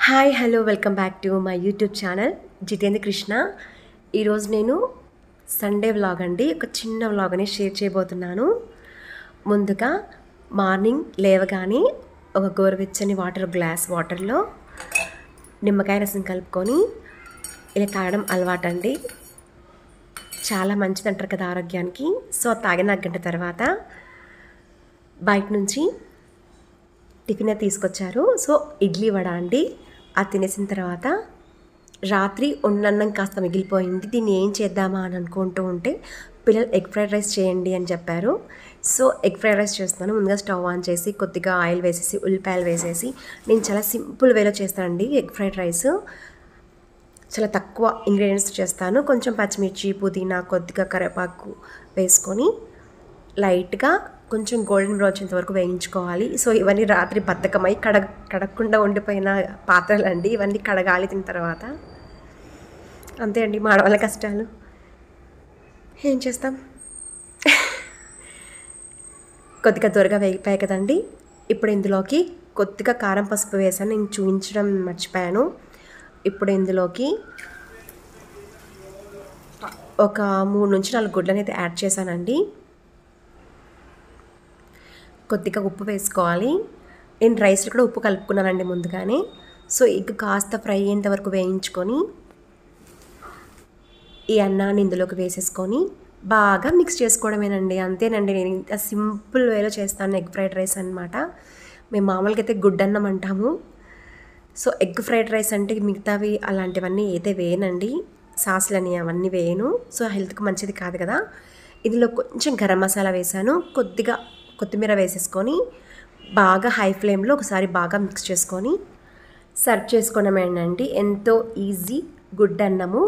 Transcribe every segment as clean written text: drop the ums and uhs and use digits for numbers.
Hi hello welcome back to my YouTube channel Jitendra Krishna. ఈరోజు నేను Sunday vlog అండి, ఒక చిన్న వ్లాగ్ అని షేర్ చేయబోతున్నాను. ముందుగా మార్నింగ్ లేవగానే ఒక గోరువెచ్చని గ్లాస్ వాటర్లో నిమ్మకాయ రసం కలుపుకొని ఇలా తాగడం అలవాటండి. చాలా మంచిది అంటారు కదా ఆరోగ్యానికి. సో తాగిన గంట తర్వాత బయట నుంచి టిఫిన్ తీసుకొచ్చారు. సో ఇడ్లీ వడ అండి. అది తినేసిన తర్వాత రాత్రి ఉన్నన్నం కాస్త మిగిలిపోయింది. దీన్ని ఏం చేద్దామా అని అనుకుంటూ ఉంటే పిల్లలు ఎగ్ ఫ్రైడ్ రైస్ చేయండి అని చెప్పారు. సో ఎగ్ ఫ్రైడ్ రైస్ చేస్తున్నాను. ముందుగా స్టవ్ ఆన్ చేసి కొద్దిగా ఆయిల్ వేసేసి ఉల్లిపాయలు వేసేసి నేను చాలా సింపుల్ వేలో చేస్తానండి ఎగ్ ఫ్రైడ్ రైస్. చాలా తక్కువ ఇంగ్రీడియంట్స్ చేస్తాను. కొంచెం పచ్చిమిర్చి, పుదీనా, కొద్దిగా కరివేపాకు వేసుకొని లైట్గా కొంచెం గోల్డెన్ బ్రౌన్ వచ్చేంత వరకు వేయించుకోవాలి. సో ఇవన్నీ రాత్రి బద్ధకమై కడగకుండా ఉండిపోయిన పాత్రలు అండి. ఇవన్నీ కడగాలి తిన్న తర్వాత. అంతే అండి మా ఆడవాళ్ళ కష్టాలు. ఏం చేస్తాం. కొద్దిగా త్వరగా వేగిపోయాయి కదండి. ఇప్పుడు ఇందులోకి కొద్దిగా కారం పసుపు వేసాను. నేను చూపించడం మర్చిపోయాను. ఇప్పుడు ఇందులోకి ఒక 3 నుంచి 4 గుడ్లని అయితే యాడ్ చేశానండి. కొద్దిగా ఉప్పు వేసుకోవాలి. నేను రైస్లో కూడా ఉప్పు కలుపుకున్నానండి ముందుగానే. సో ఎగ్ కాస్త ఫ్రై అయ్యేంత వరకు వేయించుకొని ఈ అన్నాన్ని ఇందులోకి వేసేసుకొని బాగా మిక్స్ చేసుకోవడమేనండి. అంతేనండి. నేను ఇంత సింపుల్ వేలో చేస్తాను ఎగ్ ఫ్రైడ్ రైస్ అనమాట. మేము మామూలుగా అయితే గుడ్డన్నం అంటాము. సో ఎగ్ ఫ్రైడ్ రైస్ అంటే మిగతావి అలాంటివన్నీ అయితే వేయనండి. సాసులని అవన్నీ వేయను. సో హెల్త్కి మంచిది కాదు కదా. ఇందులో కొంచెం గరం మసాలా వేసాను. కొద్దిగా కొత్తిమీర వేసేసుకొని బాగా హై ఫ్లేమ్లో ఒకసారి బాగా మిక్స్ చేసుకొని సర్వ్ చేసుకోవడమేనండి. ఎంతో ఈజీ గుడ్డన్నము.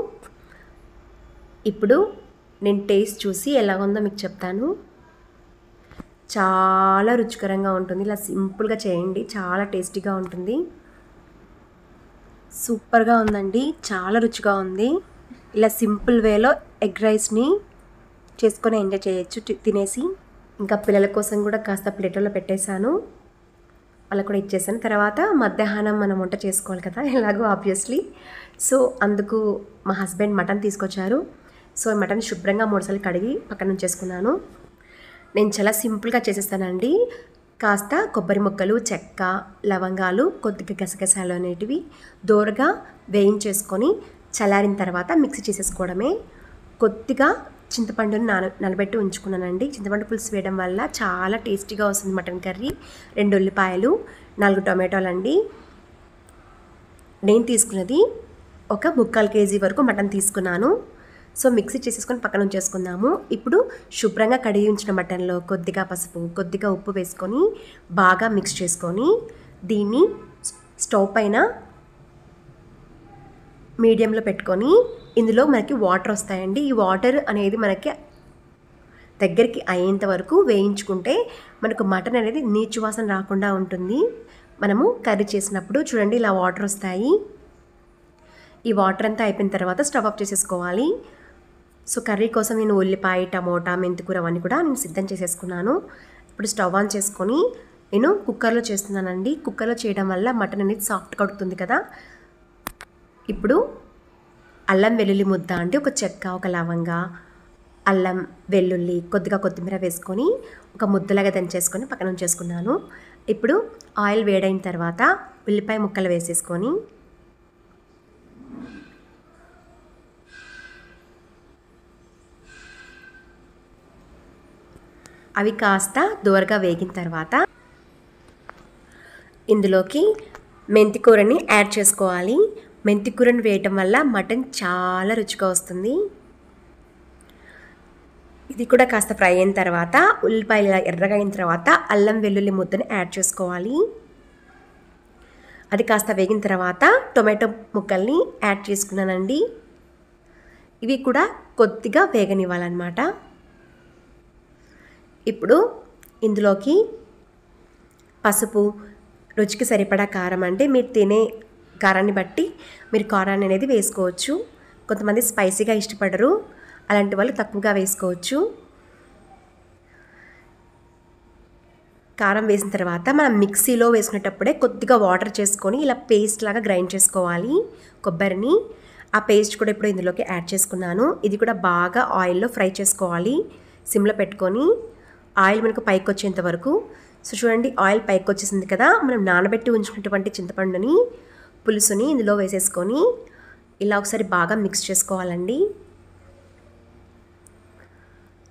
ఇప్పుడు నేను టేస్ట్ చూసి ఎలా ఉందో మీకు చెప్తాను. చాలా రుచికరంగా ఉంటుంది. ఇలా సింపుల్గా చేయండి, చాలా టేస్టీగా ఉంటుంది. సూపర్గా ఉందండి, చాలా రుచిగా ఉంది. ఇలా సింపుల్ వేలో ఎగ్ రైస్ని చేసుకొని ఎంజాయ్ చేయొచ్చు తినేసి. ఇంకా పిల్లల కోసం కూడా కాస్త ప్లేట్లలో పెట్టేశాను. అలా కూడా ఇచ్చేసాను. తర్వాత మధ్యాహ్నం మనం వంట చేసుకోవాలి కదా ఎలాగో ఆబ్వియస్లీ. సో అందుకు మా హస్బెండ్ మటన్ తీసుకొచ్చారు. సో మటన్ శుభ్రంగా 3 సార్లు కడిగి పక్కన ఉంచేసుకున్నాను. నేను చాలా సింపుల్గా చేసేస్తానండి. కాస్త కొబ్బరి ముక్కలు, చెక్క, లవంగాలు, కొద్దిగా గసగసాలు అనేటివి దోరగా వేయించేసుకొని చల్లారిన తర్వాత మిక్సీ చేసేసుకోవడమే. కొద్దిగా చింతపండుని నానబెట్టి ఉంచుకున్నానండి. చింతపండు పులుసు వేయడం వల్ల చాలా టేస్టీగా వస్తుంది మటన్ కర్రీ. 2 ఉల్లిపాయలు, 4 టొమాటోలు అండి. నేను తీసుకున్నది ఒక 3/4 కేజీ వరకు మటన్ తీసుకున్నాను. సో మిక్సీ చేసేసుకొని పక్కన ఉంచేసుకుందాము. ఇప్పుడు శుభ్రంగా కడిగి ఉంచిన మటన్లో కొద్దిగా పసుపు, కొద్దిగా ఉప్పు వేసుకొని బాగా మిక్స్ చేసుకొని దీన్ని స్టవ్ పైన మీడియంలో పెట్టుకొని ఇందులో మనకి వాటర్ వస్తాయండి. ఈ వాటర్ అనేది మనకి దగ్గరికి అయ్యేంత వరకు వేయించుకుంటే మనకు మటన్ అనేది నీచు వాసన రాకుండా ఉంటుంది. మనము కర్రీ చేసినప్పుడు చూడండి ఇలా వాటర్ వస్తాయి. ఈ వాటర్ అంతా అయిపోయిన తర్వాత స్టవ్ ఆఫ్ చేసేసుకోవాలి. సో కర్రీ కోసం నేను ఉల్లిపాయ, టమోటా, మెంతికూర అవన్నీ కూడా నేను సిద్ధం చేసేసుకున్నాను. ఇప్పుడు స్టవ్ ఆన్ చేసుకొని నేను కుక్కర్లో చేస్తున్నానండి. కుక్కర్లో చేయడం వల్ల మటన్ అనేది సాఫ్ట్గా ఉడుకుతుంది కదా. ఇప్పుడు అల్లం వెల్లుల్లి ముద్ద అంటే ఒక చెక్క, ఒక లవంగా, అల్లం వెల్లుల్లి, కొద్దిగా కొత్తిమీర వేసుకొని ఒక ముద్దలాగా దంచేసుకొని పక్కన ఉంచేసుకున్నాను. ఇప్పుడు ఆయిల్ వేడైన తర్వాత ఉల్లిపాయ ముక్కలు వేసేసుకొని అవి కాస్త దోరగా వేగిన తర్వాత ఇందులోకి మెంతికూరని యాడ్ చేసుకోవాలి. మెంతికూరని వేయటం వల్ల మటన్ చాలా రుచిగా వస్తుంది. ఇది కూడా కాస్త ఫ్రై అయిన తర్వాత ఉల్లిపాయలు ఎర్రగా అయిన తర్వాత అల్లం వెల్లుల్లి ముద్దని యాడ్ చేసుకోవాలి. అది కాస్త వేగిన తర్వాత టొమాటో ముక్కల్ని యాడ్ చేసుకున్నానండి. ఇవి కూడా కొద్దిగా వేగనివ్వాలన్నమాట. ఇప్పుడు ఇందులోకి పసుపు, రుచికి సరిపడా కారం అంటే మీరు తినే కారాన్ని బట్టి మీరు కారాన్ని అనేది వేసుకోవచ్చు. కొంతమంది స్పైసీగా ఇష్టపడరు, అలాంటి వాళ్ళు తక్కువగా వేసుకోవచ్చు. కారం వేసిన తర్వాత మనం మిక్సీలో వేసుకునేటప్పుడే కొద్దిగా వాటర్ చేసుకొని ఇలా పేస్ట్ లాగా గ్రైండ్ చేసుకోవాలి కొబ్బరిని. ఆ పేస్ట్ కూడా ఇప్పుడు ఇందులోకి యాడ్ చేసుకున్నాను. ఇది కూడా బాగా ఆయిల్లో ఫ్రై చేసుకోవాలి సిమ్లో పెట్టుకొని, ఆయిల్ మనకు పైకి వచ్చేంత వరకు. సో చూడండి, ఆయిల్ పైకి వచ్చేసింది కదా. మనం నానబెట్టి ఉంచుకున్నటువంటి చింతపండుని, పులుసుని ఇందులో వేసేసుకొని ఇలా ఒకసారి బాగా మిక్స్ చేసుకోవాలండి.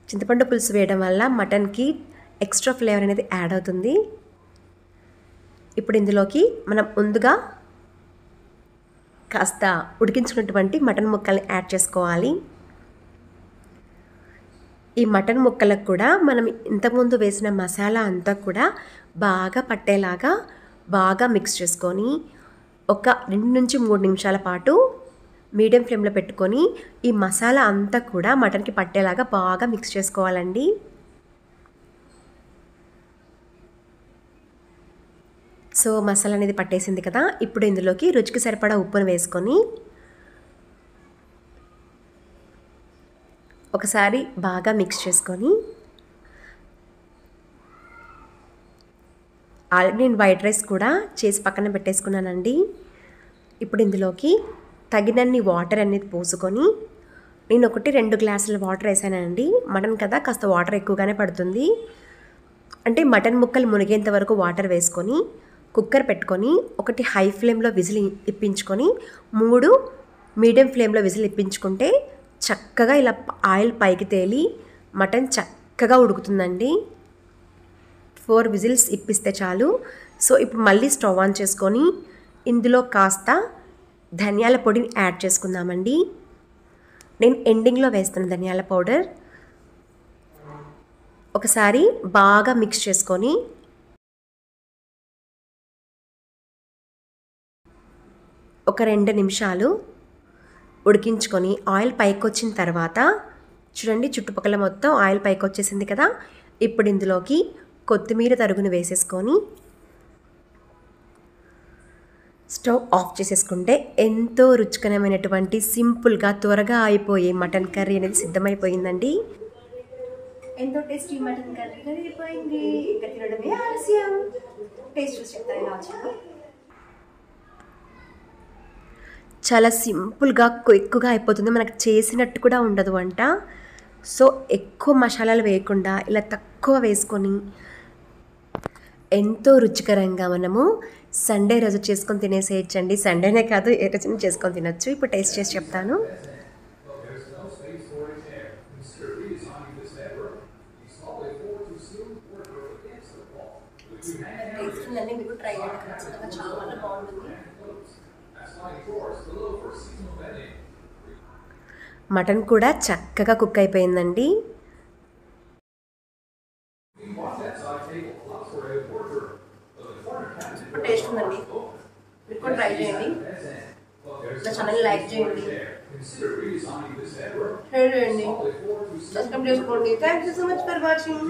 చింతపండు పులుసు వేయడం వల్ల మటన్కి ఎక్స్ట్రా ఫ్లేవర్ అనేది యాడ్ అవుతుంది. ఇప్పుడు ఇందులోకి మనం ముందుగా కాస్త ఉడికించుకున్నటువంటి మటన్ ముక్కల్ని యాడ్ చేసుకోవాలి. ఈ మటన్ ముక్కలకు కూడా మనం ఇంతకుముందు వేసిన మసాలా అంతా కూడా బాగా పట్టేలాగా బాగా మిక్స్ చేసుకొని ఒక 2 నుంచి 3 నిమిషాల పాటు మీడియం ఫ్లేమ్లో పెట్టుకొని ఈ మసాలా అంతా కూడా మటన్కి పట్టేలాగా బాగా మిక్స్ చేసుకోవాలండి. సో మసాలా అనేది పట్టేసింది కదా. ఇప్పుడు ఇందులోకి రుచికి సరిపడా ఉప్పును వేసుకొని ఒకసారి బాగా మిక్స్ చేసుకొని, ఆల్రెడీ నేను వైట్ రైస్ కూడా చేసి పక్కన పెట్టేసుకున్నానండి. ఇప్పుడు ఇందులోకి తగినన్ని వాటర్ అనేది పోసుకొని, నేను 1-2 గ్లాసుల వాటర్ వేసానండి. మటన్ కదా, కాస్త వాటర్ ఎక్కువగానే పడుతుంది. అంటే మటన్ ముక్కలు మునిగేంత వరకు వాటర్ వేసుకొని కుక్కర్ పెట్టుకొని 1 హై ఫ్లేమ్లో విజిల్ ఇప్పించుకొని 3 మీడియం ఫ్లేమ్లో విజిల్ ఇప్పించుకుంటే చక్కగా ఇలా ఆయిల్ పైకి తేలి మటన్ చక్కగా ఉడుకుతుందండి. 4 విజిల్స్ ఇప్పిస్తే చాలు. సో ఇప్పుడు మళ్ళీ స్టవ్ ఆన్ చేసుకొని ఇందులో కాస్త ధనియాల పొడిని యాడ్ చేసుకుందామండి. నేను ఎండింగ్లో వేస్తాను ధనియాల పౌడర్. ఒకసారి బాగా మిక్స్ చేసుకొని ఒక 2 నిమిషాలు ఉడికించుకొని ఆయిల్ పైకి వచ్చిన తర్వాత చూడండి, చుట్టుపక్కల మొత్తం ఆయిల్ పైకి వచ్చేసింది కదా. ఇప్పుడు ఇందులోకి కొత్తిమీర తరుగును వేసేసుకొని స్టవ్ ఆఫ్ చేసేసుకుంటే ఎంతో రుచికరమైనటువంటి సింపుల్గా త్వరగా అయిపోయే మటన్ కర్రీ అనేది సిద్ధమైపోయిందండి. ఎంతో టేస్టీ మటన్ కర్రీ రెడీ అయిపోయింది. ఇంకా తినడమే ఆలస్యం. టేస్ట్ చూసి చెప్తాను ఎలా వచ్చిందో. చాలా సింపుల్గా క్విక్గా అయిపోతుంది. మనకు చేసినట్టు కూడా ఉండదు వంట. సో ఎక్కువ మసాలాలు వేయకుండా ఇలా తక్కువ వేసుకొని ఎంతో రుచికరంగా మనము సండే రోజు చేసుకొని తినేసేయచ్చండి. సండేనే కాదు, ఏ రోజున చేసుకొని తినొచ్చు. ఇప్పుడు టేస్ట్ చేసి చెప్తాను. మీకు ట్రై చేయండి, ఖచ్చితంగా చాలా బాగుంటుంది. మటన్ కూడా చక్కగా కుక్ అయిపోయిందండి. టేస్ట్ ఉందండి. మీరు కూడా ట్రై చేయండి. నా ఛానల్ లైక్ చేయండి, షేర్ చేయండి, సబ్స్క్రైబ్ చేసుకోండి. Thank you so much for watching.